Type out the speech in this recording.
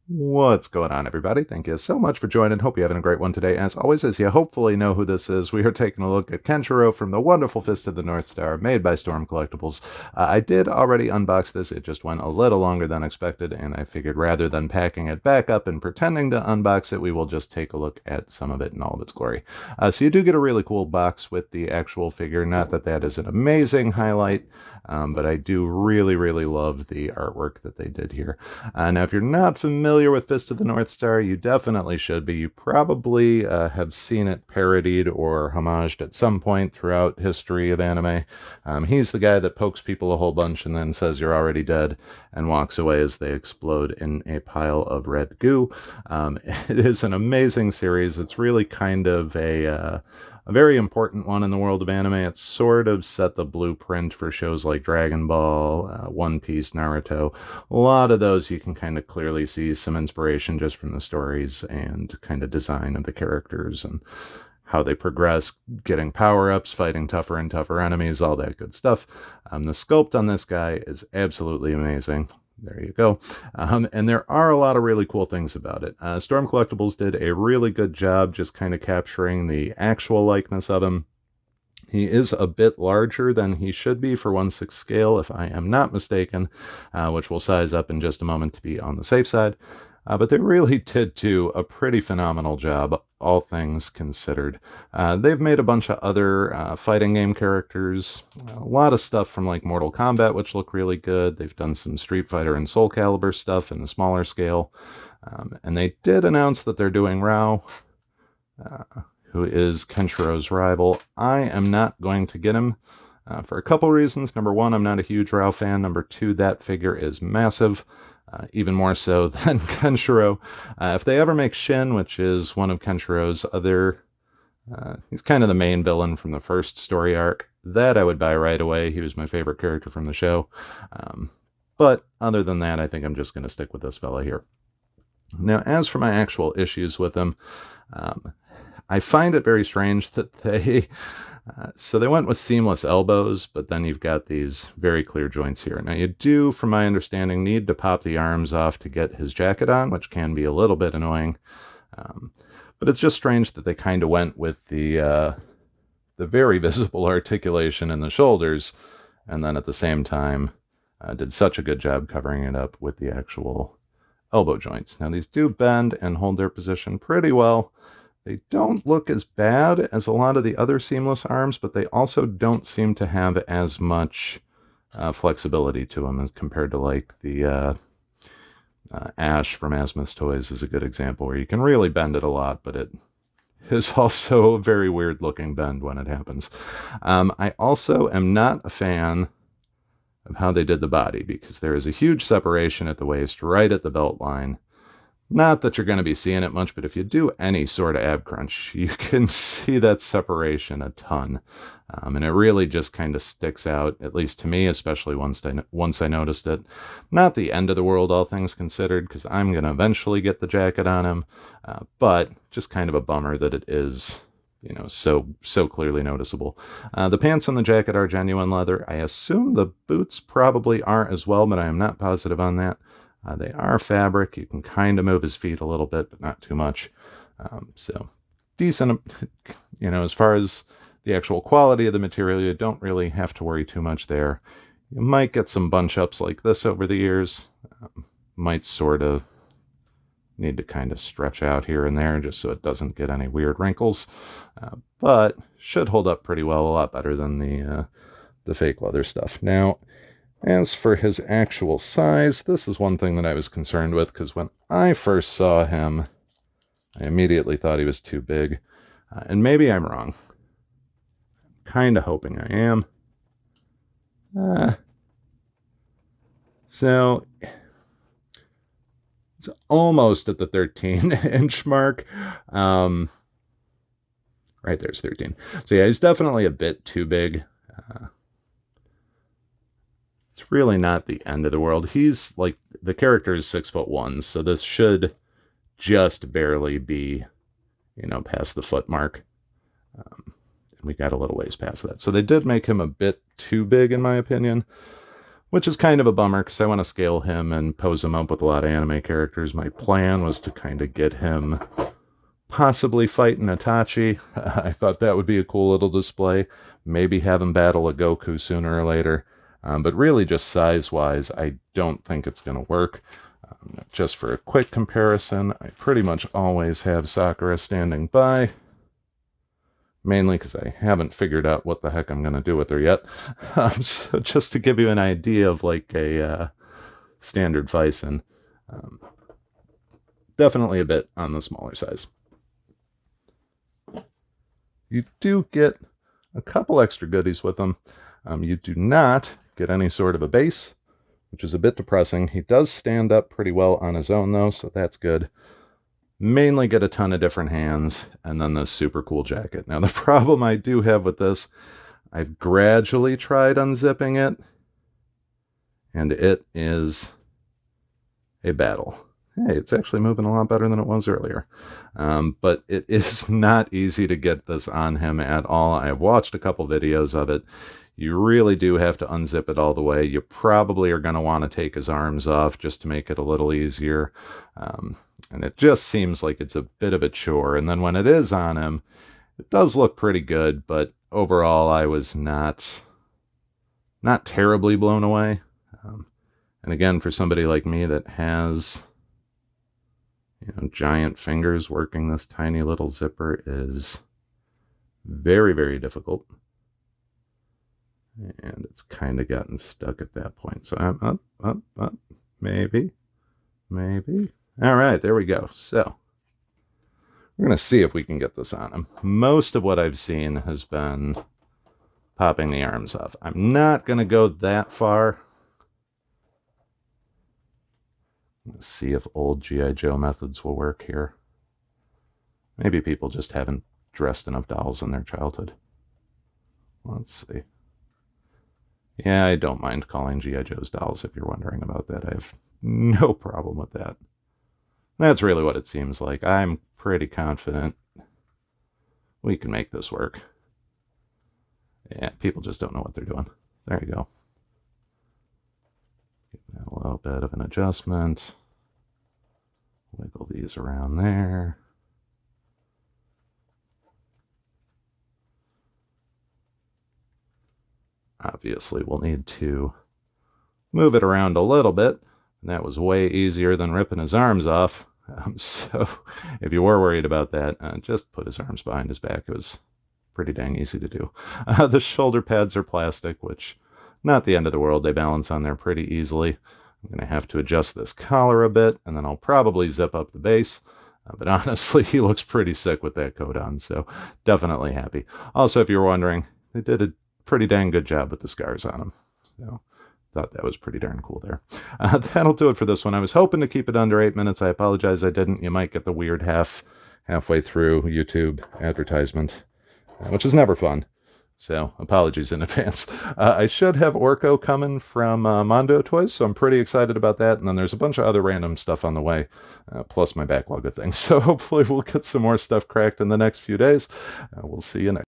What's going on, everybody? Thank you so much for joining. Hope you're having a great one today. As always, as you hopefully know who this is, we are taking a look at Kenshiro from the wonderful Fist of the Northstar, made by Storm Collectibles. I did already unbox this. It just went a little longer than expected, and I figured rather than packing it back up and pretending to unbox it, we will just take a look at some of it in all of its glory. So you do get a really cool box with the actual figure. Not that that is an amazing highlight, but I do really love the artwork that they did here. Now, if you're not familiar with Fist of the Northstar, you definitely should be. You probably have seen it parodied or homaged at some point throughout history of anime. He's the guy that pokes people a whole bunch and then says you're already dead and walks away as they explode in a pile of red goo. It is an amazing series. It's really kind of a very important one in the world of anime. It sort of set the blueprint for shows like Dragon Ball, One Piece, Naruto. A lot of those you can kind of clearly see some inspiration just from the stories and kind of design of the characters and how they progress, getting power-ups, fighting tougher and tougher enemies, all that good stuff. The sculpt on this guy is absolutely amazing. There you go. And there are a lot of really cool things about it. Storm Collectibles did a really good job just kind of capturing the actual likeness of him. He is a bit larger than he should be for 1/6 scale, if I am not mistaken, which we'll size up in just a moment to be on the safe side. But they really did do a pretty phenomenal job, all things considered. They've made a bunch of other fighting game characters, a lot of stuff from like Mortal Kombat, which look really good. They've done some Street Fighter and Soul Calibur stuff in a smaller scale. And they did announce that they're doing Rao, who is Kenshiro's rival. I am not going to get him for a couple reasons. Number one, I'm not a huge Rao fan. Number two, that figure is massive. Even more so than Kenshiro. If they ever make Shin, which is one of Kenshiro's other... he's kind of the main villain from the first story arc. That I would buy right away. He was my favorite character from the show. But other than that, I think I'm just going to stick with this fella here. Now, as for my actual issues with him, I find it very strange that they... so they went with seamless elbows, but then you've got these very clear joints here. Now you do, from my understanding, need to pop the arms off to get his jacket on, which can be a little bit annoying. But it's just strange that they kind of went with the very visible articulation in the shoulders, and then at the same time did such a good job covering it up with the actual elbow joints. Now these do bend and hold their position pretty well. They don't look as bad as a lot of the other seamless arms, but they also don't seem to have as much flexibility to them as compared to like the Ash from Asmus Toys is a good example where you can really bend it a lot, but it is also a very weird looking bend when it happens. I also am not a fan of how they did the body because there is a huge separation at the waist right at the belt line. Not that you're going to be seeing it much, but if you do any sort of ab crunch, you can see that separation a ton. And it really just kind of sticks out, at least to me, especially once I noticed it. Not the end of the world, all things considered, because I'm going to eventually get the jacket on him. But just kind of a bummer that it is, you know, so clearly noticeable. The pants and the jacket are genuine leather. I assume the boots probably are as well, but I am not positive on that. They are fabric. You can kind of move his feet a little bit, but not too much. So decent, you know, as far as the actual quality of the material, you don't really have to worry too much there. You might get some bunch-ups like this over the years. Might sort of need to kind of stretch out here and there just so it doesn't get any weird wrinkles. But should hold up pretty well, a lot better than the fake leather stuff. Now, as for his actual size, this is one thing that I was concerned with, because when I first saw him, I immediately thought he was too big. And maybe I'm wrong. Kind of hoping I am. So, it's almost at the 13-inch mark. Right there's 13. So yeah, he's definitely a bit too big. It's really not the end of the world. He's like, the character is 6'1", so this should just barely be, you know, past the foot mark. And we got a little ways past that. So they did make him a bit too big, in my opinion. which is kind of a bummer because I want to scale him and pose him up with a lot of anime characters. My plan was to kind of get him possibly fighting Itachi. I thought that would be a cool little display. Maybe have him battle a Goku sooner or later. But really just size-wise, I don't think it's going to work. Just for a quick comparison, I pretty much always have Sakura standing by. Mainly because I haven't figured out what the heck I'm going to do with her yet. So just to give you an idea of like a standard Bison, definitely a bit on the smaller size. You do get a couple extra goodies with them. You do not get any sort of a base, which is a bit depressing. He does stand up pretty well on his own though, so that's good. Mainly get a ton of different hands, and then this super cool jacket. Now the problem I do have with this, I've gradually tried unzipping it, and it is a battle. Hey, it's actually moving a lot better than it was earlier. But it is not easy to get this on him at all. I have watched a couple videos of it. You really do have to unzip it all the way. You probably are going to want to take his arms off just to make it a little easier. And it just seems like it's a bit of a chore. And then when it is on him, it does look pretty good, but overall I was not terribly blown away. And again, for somebody like me that has, you know, giant fingers, working this tiny little zipper is very, very difficult. And it's kind of gotten stuck at that point. So I'm up, maybe. All right, there we go. So we're going to see if we can get this on him. Most of what I've seen has been popping the arms off. I'm not going to go that far. Let's see if old G.I. Joe methods will work here. Maybe people just haven't dressed enough dolls in their childhood. Let's see. Yeah, I don't mind calling G.I. Joe's dolls if you're wondering about that. I have no problem with that. That's really what it seems like. I'm pretty confident we can make this work. Yeah, people just don't know what they're doing. There you go. Give that a little bit of an adjustment. Wiggle these around there. Obviously, we'll need to move it around a little bit. And that was way easier than ripping his arms off. So if you were worried about that, just put his arms behind his back. It was pretty dang easy to do. The shoulder pads are plastic, which not the end of the world. They balance on there pretty easily. I'm going to have to adjust this collar a bit, and then I'll probably zip up the base. But honestly, he looks pretty sick with that coat on, so definitely happy. Also, if you're wondering, they did a pretty dang good job with the scars on him. So thought that was pretty darn cool there. That'll do it for this one. I was hoping to keep it under 8 minutes. I apologize I didn't. You might get the weird halfway through YouTube advertisement, which is never fun. So apologies in advance. I should have Orko coming from Mondo Toys, so I'm pretty excited about that. And then there's a bunch of other random stuff on the way, plus my backlog of things. So hopefully we'll get some more stuff cracked in the next few days. We'll see you next.